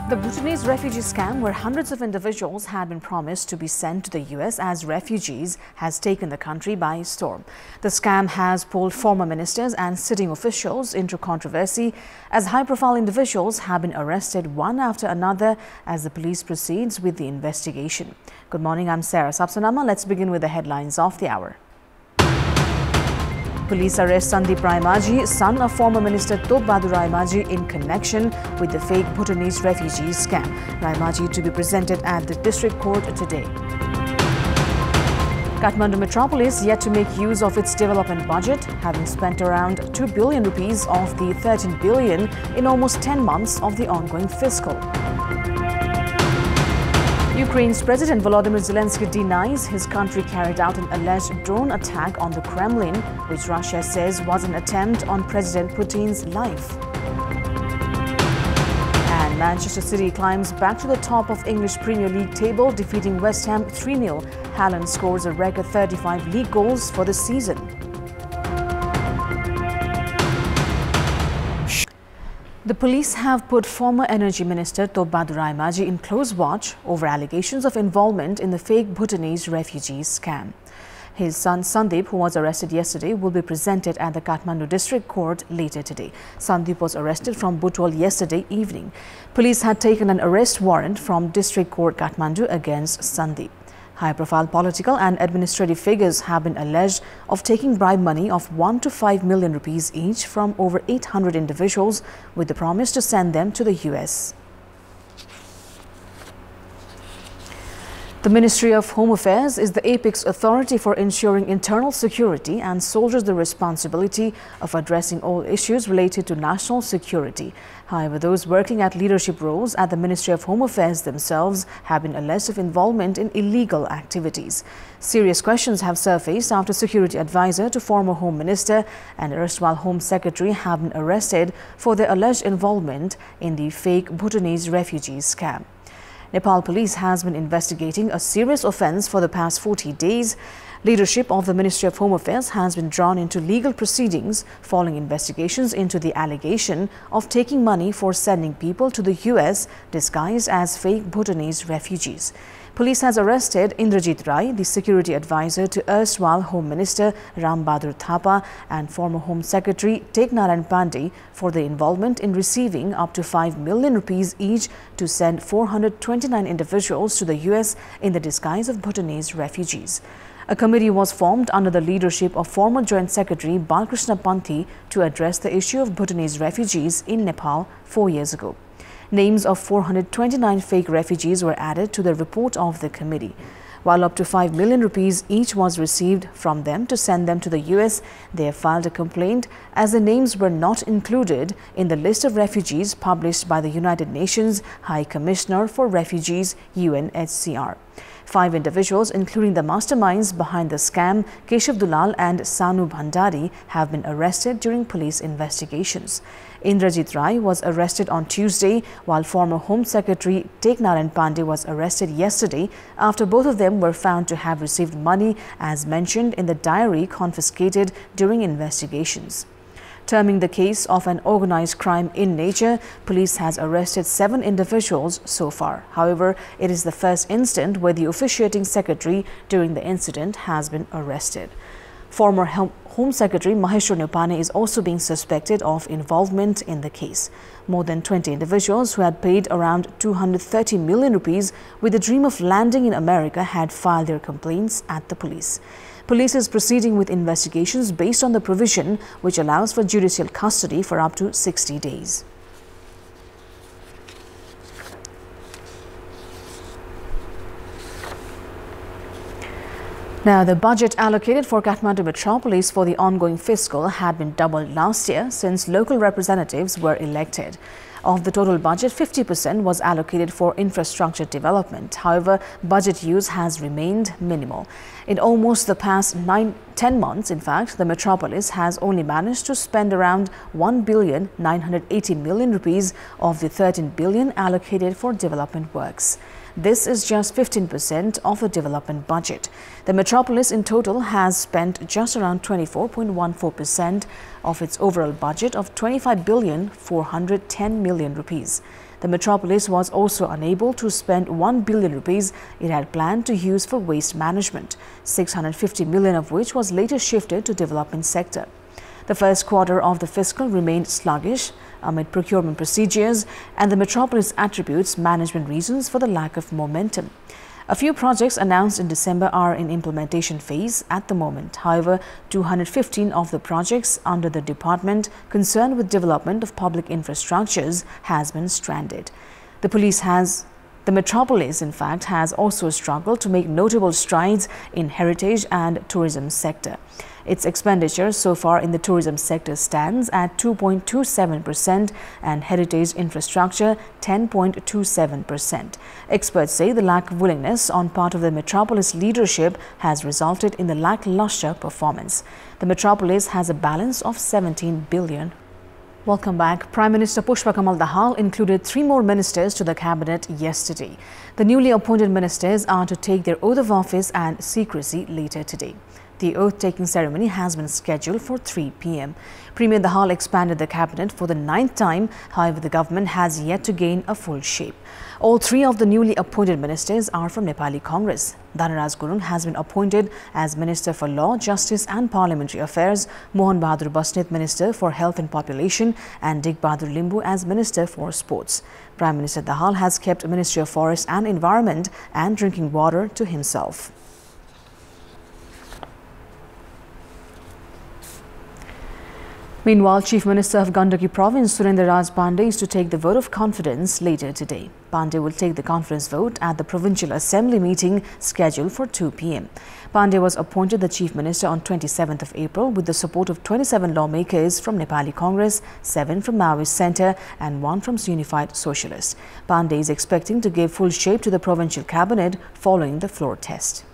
The Bhutanese refugee scam, where hundreds of individuals had been promised to be sent to the US as refugees, has taken the country by storm. The scam has pulled former ministers and sitting officials into controversy as high-profile individuals have been arrested one after another as the police proceeds with the investigation. Good morning, I'm Sarah Sapsanama. Let's begin with the headlines of the hour. Police arrest Sandeep Raimaji, son of former Minister Kathmandu Raimaji, in connection with the fake Bhutanese refugee scam. Raimaji to be presented at the district court today. Kathmandu Metropolis yet to make use of its development budget, having spent around 2 billion rupees of the 13 billion in almost 10 months of the ongoing fiscal. Ukraine's President Volodymyr Zelensky denies his country carried out an alleged drone attack on the Kremlin, which Russia says was an attempt on President Putin's life. And Manchester City climbs back to the top of English Premier League table, defeating West Ham 3-0. Haaland scores a record 35 league goals for the season. The police have put former Energy Minister Kathmandu Raimaji in close watch over allegations of involvement in the fake Bhutanese refugee scam. His son Sandeep, who was arrested yesterday, will be presented at the Kathmandu District Court later today. Sandeep was arrested from Butwal yesterday evening. Police had taken an arrest warrant from District Court Kathmandu against Sandeep. High-profile political and administrative figures have been alleged of taking bribe money of 1 to 5 million rupees each from over 800 individuals with the promise to send them to the US. The Ministry of Home Affairs is the apex authority for ensuring internal security and shoulders the responsibility of addressing all issues related to national security. However, those working at leadership roles at the Ministry of Home Affairs themselves have been alleged of involvement in illegal activities. Serious questions have surfaced after security advisor to former Home Minister and erstwhile Home Secretary have been arrested for their alleged involvement in the fake Bhutanese refugee scam. Nepal police has been investigating a serious offence for the past 40 days. Leadership of the Ministry of Home Affairs has been drawn into legal proceedings following investigations into the allegation of taking money for sending people to the US disguised as fake Bhutanese refugees. Police has arrested Indrajit Rai, the security advisor to erstwhile Home Minister Ram Bahadur Thapa and former Home Secretary Teknaran Pandey for their involvement in receiving up to 5 million rupees each to send 429 individuals to the US in the disguise of Bhutanese refugees. A committee was formed under the leadership of former Joint Secretary Balkrishna Panthi to address the issue of Bhutanese refugees in Nepal 4 years ago. Names of 429 fake refugees were added to the report of the committee. While up to 5 million rupees each was received from them to send them to the US, they have filed a complaint as the names were not included in the list of refugees published by the United Nations High Commissioner for Refugees, UNHCR. 5 individuals, including the masterminds behind the scam, Keshav Dulal and Sanu Bhandari, have been arrested during police investigations. Indrajit Rai was arrested on Tuesday, while former Home Secretary Teknaran Pandey was arrested yesterday after both of them were found to have received money as mentioned in the diary confiscated during investigations. Terming the case of an organized crime in nature, police has arrested 7 individuals so far. However, it is the first instant where the officiating secretary during the incident has been arrested. Former Home Secretary Maheshwar Nupane is also being suspected of involvement in the case. More than 20 individuals who had paid around 230 million rupees with the dream of landing in America had filed their complaints at the police. Police is proceeding with investigations based on the provision which allows for judicial custody for up to 60 days. Now, the budget allocated for Kathmandu Metropolis for the ongoing fiscal had been doubled last year since local representatives were elected. Of the total budget, 50% was allocated for infrastructure development. However, budget use has remained minimal. In almost the past 10 months, in fact, the metropolis has only managed to spend around 1,980 million rupees of the 13 billion allocated for development works. This is just 15% of the development budget. The metropolis in total has spent just around 24.14% of its overall budget of 25,410 million rupees. The metropolis was also unable to spend 1 billion rupees it had planned to use for waste management, 650 million of which was later shifted to development sector. The first quarter of the fiscal remained sluggish amid procurement procedures, and the metropolis attributes management reasons for the lack of momentum. A few projects announced in December are in implementation phase at the moment. However, 215 of the projects under the department concerned with development of public infrastructures has been stranded. The metropolis, in fact, has also struggled to make notable strides in heritage and tourism sector. Its expenditure so far in the tourism sector stands at 2.27% and heritage infrastructure 10.27%. Experts say the lack of willingness on part of the metropolis leadership has resulted in the lackluster performance. The metropolis has a balance of 17 billion. Welcome back. Prime Minister Pushpa Kamal Dahal included 3 more ministers to the cabinet yesterday. The newly appointed ministers are to take their oath of office and secrecy later today. The oath-taking ceremony has been scheduled for 3 p.m. Premier Dahal expanded the cabinet for the 9th time. However, the government has yet to gain a full shape. All 3 of the newly appointed ministers are from Nepali Congress. Dhanaraj Gurung has been appointed as Minister for Law, Justice and Parliamentary Affairs, Mohan Bahadur Basnet Minister for Health and Population, and Dig Bahadur Limbu as Minister for Sports. Prime Minister Dahal has kept Ministry of Forest and Environment and Drinking Water to himself. Meanwhile, Chief Minister of Gandaki Province, Surendra Raj Pandey, is to take the vote of confidence later today. Pandey will take the confidence vote at the Provincial Assembly meeting scheduled for 2 p.m. Pandey was appointed the Chief Minister on 27th of April with the support of 27 lawmakers from Nepali Congress, 7 from Maoist Centre and 1 from Unified Socialists. Pandey is expecting to give full shape to the provincial cabinet following the floor test.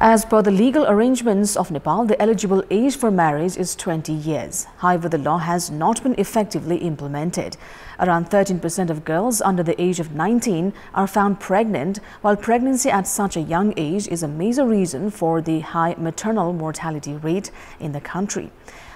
As per the legal arrangements of Nepal, the eligible age for marriage is 20 years. However, the law has not been effectively implemented. Around 13% of girls under the age of 19 are found pregnant, while pregnancy at such a young age is a major reason for the high maternal mortality rate in the country.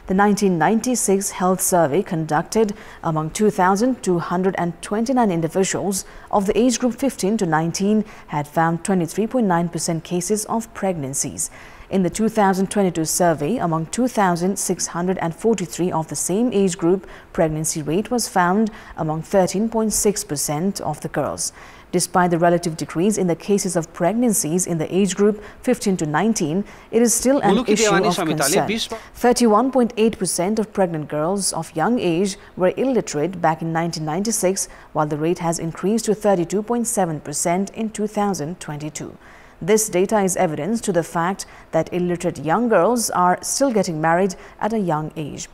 The 1996 health survey conducted among 2,229 individuals of the age group 15 to 19 had found 23.9% cases of pregnancies. In the 2022 survey, among 2,643 of the same age group, pregnancy rate was found among 13.6% of the girls. Despite the relative decrease in the cases of pregnancies in the age group 15 to 19, it is still an issue of concern. 31.8% of pregnant girls of young age were illiterate back in 1996, while the rate has increased to 32.7% in 2022. This data is evidence to the fact that illiterate young girls are still getting married at a young age.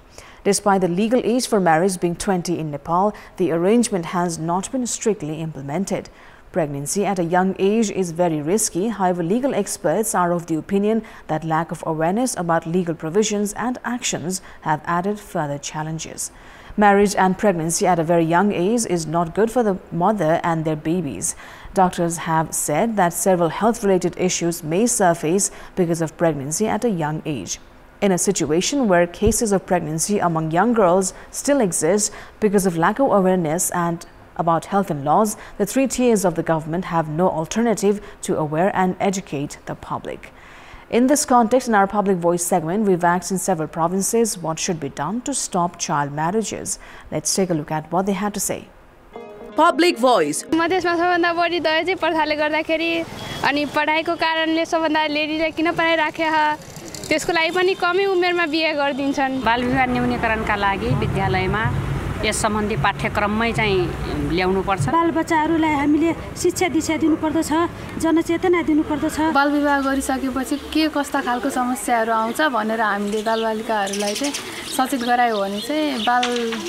Despite the legal age for marriage being 20 in Nepal, the arrangement has not been strictly implemented. Pregnancy at a young age is very risky. However, legal experts are of the opinion that lack of awareness about legal provisions and actions have added further challenges. Marriage and pregnancy at a very young age is not good for the mother and their babies. Doctors have said that several health-related issues may surface because of pregnancy at a young age. In a situation where cases of pregnancy among young girls still exist because of lack of awareness and about health and laws, the 3 tiers of the government have no alternative to aware and educate the public. In this context, in our Public Voice segment, we've asked in several provinces what should be done to stop child marriages. Let's take a look at what they had to say. Public Voice. मधेसमा सबभन्दा बढी दहेज चाहिँ प्रथाले गर्दाखेरि अनि पढाइको कारणले सबभन्दा लेडीलाई किन पढाइ राखे त्यसको लागि पनि कमै उमेरमा बिहे गरिदिन्छन्। बाल विवाह न्यूनीकरणका लागि विद्यालयमा यस सम्बन्धी पाठ्यक्रममै चाहिँ ल्याउनु पर्छ। बालबच्चाहरूलाई हामीले शिक्षा दिशा दिनुपर्दछ, जनचेतना दिनुपर्दछ। बाल विवाह गरिसकेपछि के कस्ता खालको समस्याहरू आउँछ भनेर हामीले बालबालिकाहरूलाई चाहिँ सचेत गरायो भने चाहिँ बाल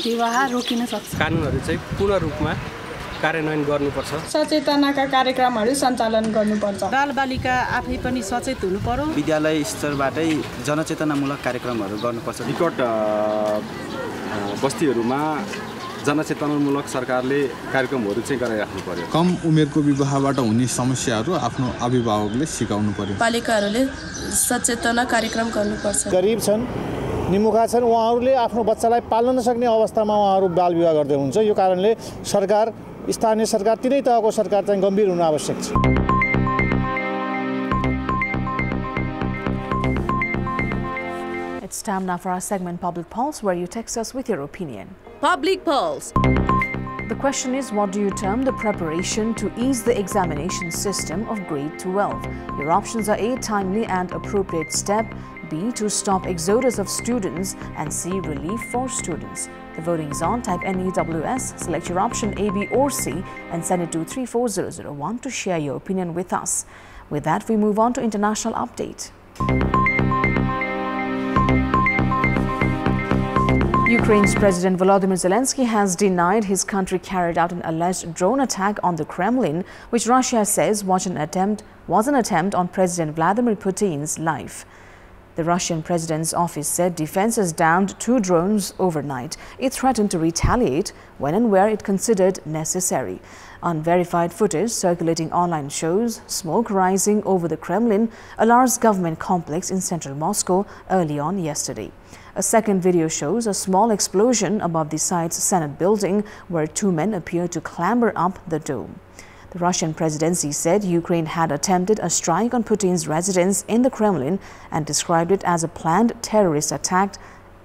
विवाह रोकिन सक्छ। कानुनहरू चाहिँ पूर्ण रूपमा कार्यान्वयन गर्नुपर्छ। सचेतनाका कार्यक्रमहरू सञ्चालन गर्नुपर्छ। बालबालिका आफै पनि सचेत हुनु पर्यो। विद्यालय स्तरबाटै जनचेतनामूलक कार्यक्रमहरू गर्नुपर्छ। निकट बस्तीहरूमा जनचेतनामूलक सरकारले कार्यक्रमहरू चाहिँ गराइराख्नु पर्यो। कम उमेरको विवाहबाट हुने समस्याहरू आफ्नो अभिभावकले सिकाउनु पर्यो। पालिकाहरूले सचेतना कार्यक्रम गर्नुपर्छ। गरिब छन्, निमुखा छन्, उहाँहरूले आफ्नो बच्चालाई पाल्न नसक्ने अवस्थामा उहाँहरू बाल विवाह गर्दै हुनुहुन्छ। यो कारणले सरकार, स्थानीय सरकार, तिनै तहको सरकार चाहिँ गम्भीर हुनु आवश्यक छ। It's time now for our segment Public Pulse, where you text us with your opinion. Public Pulse. The question is, what do you term the preparation to ease the examination system of grade 12? Your options are A, timely and appropriate step, B, to stop exodus of students, and C, relief for students. The voting is on. Type NEWS, select your option A, B or C and send it to 34001 to share your opinion with us. With that, we move on to international update. Ukraine's President Volodymyr Zelensky has denied his country carried out an alleged drone attack on the Kremlin, which Russia says was an attempt on President Vladimir Putin's life. The Russian president's office said defenses downed 2 drones overnight. It threatened to retaliate when and where it considered necessary. Unverified footage circulating online shows smoke rising over the Kremlin, a large government complex in central Moscow, early on yesterday. A second video shows a small explosion above the site's Senate building, where 2 men appear to clamber up the dome. The Russian presidency said Ukraine had attempted a strike on Putin's residence in the Kremlin and described it as a planned terrorist act,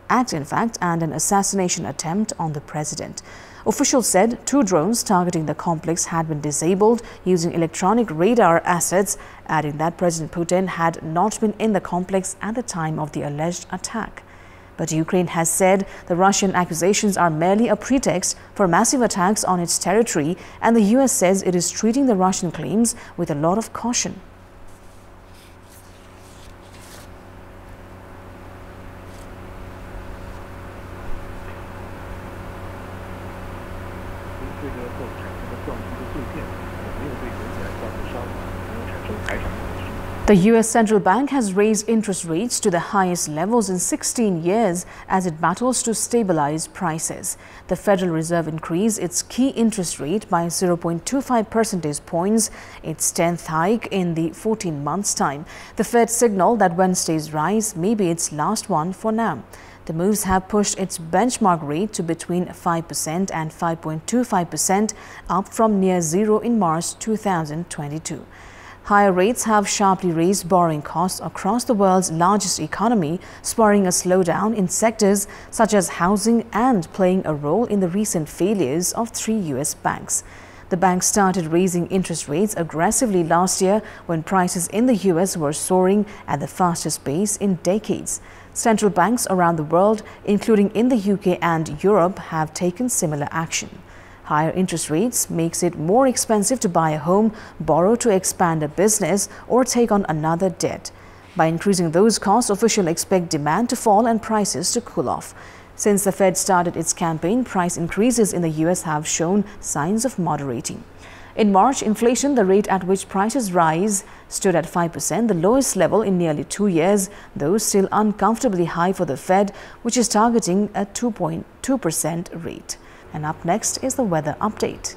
and an assassination attempt on the president. Officials said 2 drones targeting the complex had been disabled using electronic radar assets, adding that President Putin had not been in the complex at the time of the alleged attack. But Ukraine has said the Russian accusations are merely a pretext for massive attacks on its territory, and the US says it is treating the Russian claims with a lot of caution. The U.S. Central Bank has raised interest rates to the highest levels in 16 years as it battles to stabilize prices. The Federal Reserve increased its key interest rate by 0.25 percentage points, its 10th hike in the 14 months' time. The Fed signaled that Wednesday's rise may be its last one for now. The moves have pushed its benchmark rate to between 5% and 5.25%, up from near zero in March 2022. Higher rates have sharply raised borrowing costs across the world's largest economy, spurring a slowdown in sectors such as housing and playing a role in the recent failures of 3 U.S. banks. The bank started raising interest rates aggressively last year when prices in the U.S. were soaring at the fastest pace in decades. Central banks around the world, including in the UK and Europe, have taken similar action. Higher interest rates makes it more expensive to buy a home, borrow to expand a business, or take on another debt. By increasing those costs, officials expect demand to fall and prices to cool off. Since the Fed started its campaign, price increases in the U.S. have shown signs of moderating. In March, inflation, the rate at which prices rise, stood at 5%, the lowest level in nearly 2 years, though still uncomfortably high for the Fed, which is targeting a 2.2% rate. And up next is the weather update.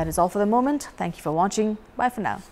That is all for the moment. Thank you for watching. Bye for now.